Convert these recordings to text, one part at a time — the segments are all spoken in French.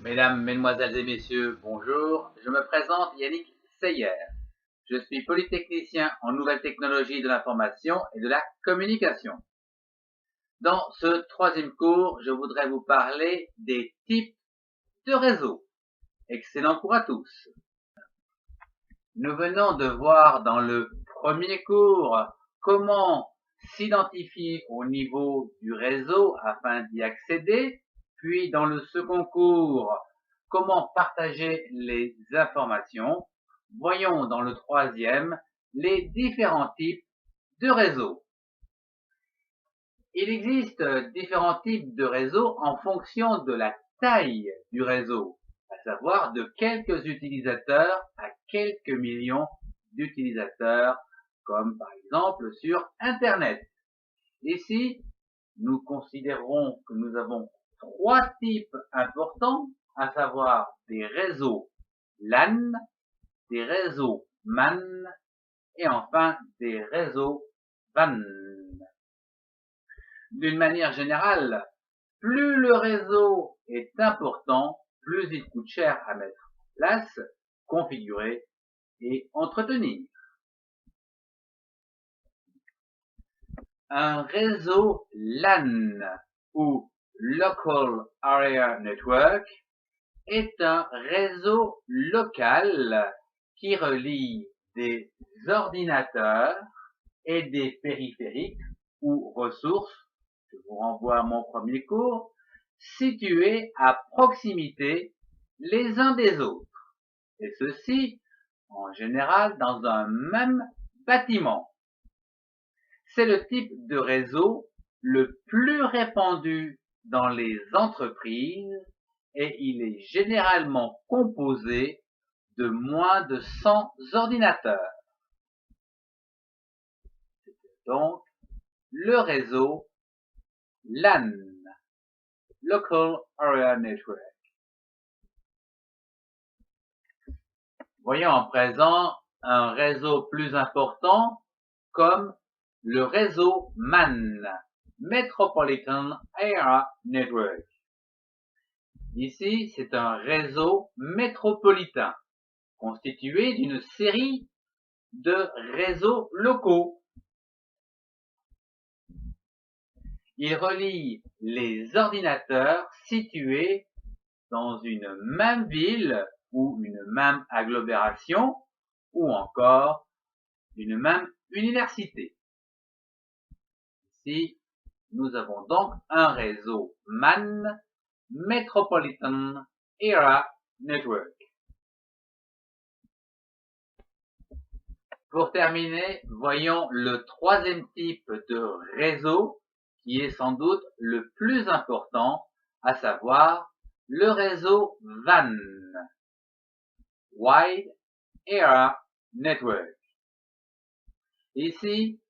Mesdames, Mesdemoiselles et Messieurs, bonjour. Je me présente Yannick Seyer. Je suis polytechnicien en nouvelles technologies de l'information et de la communication. Dans ce troisième cours, je voudrais vous parler des types de réseaux. Excellent cours à tous. Nous venons de voir dans le premier cours comment s'identifier au niveau du réseau afin d'y accéder, puis dans le second cours, comment partager les informations. Voyons dans le troisième les différents types de réseaux. Il existe différents types de réseaux en fonction de la taille du réseau, à savoir de quelques utilisateurs à quelques millions d'utilisateurs, comme par exemple sur Internet. Ici, nous considérons que nous avons trois types importants, à savoir des réseaux LAN, des réseaux MAN et enfin des réseaux WAN. D'une manière générale, plus le réseau est important, plus il coûte cher à mettre en place, configurer et entretenir. Un réseau LAN ou Local Area Network est un réseau local qui relie des ordinateurs et des périphériques ou ressources, je vous renvoie à mon premier cours, situés à proximité les uns des autres, et ceci en général dans un même bâtiment. C'est le type de réseau le plus répandu dans les entreprises et il est généralement composé de moins de 100 ordinateurs. C'est donc le réseau LAN, Local Area Network. Voyons en présent un réseau plus important comme le réseau MAN, Metropolitan Area Network. Ici, c'est un réseau métropolitain constitué d'une série de réseaux locaux. Il relie les ordinateurs situés dans une même ville ou une même agglomération ou encore une même université. Ici, nous avons donc un réseau MAN, Metropolitan Area Network. Pour terminer, voyons le troisième type de réseau qui est sans doute le plus important, à savoir le réseau WAN, Wide Area Network. Ici,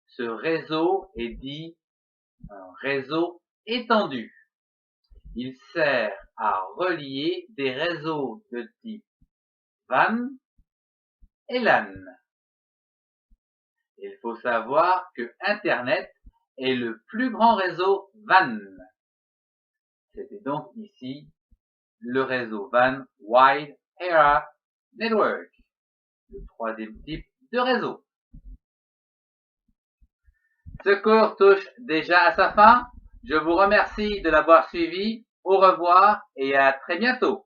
ce réseau est dit un réseau étendu. Il sert à relier des réseaux de type WAN et LAN. Il faut savoir que Internet est le plus grand réseau WAN. C'était donc ici le réseau WAN, Wide Area Network, le troisième type de réseau. Ce cours touche déjà à sa fin. Je vous remercie de l'avoir suivi. Au revoir et à très bientôt.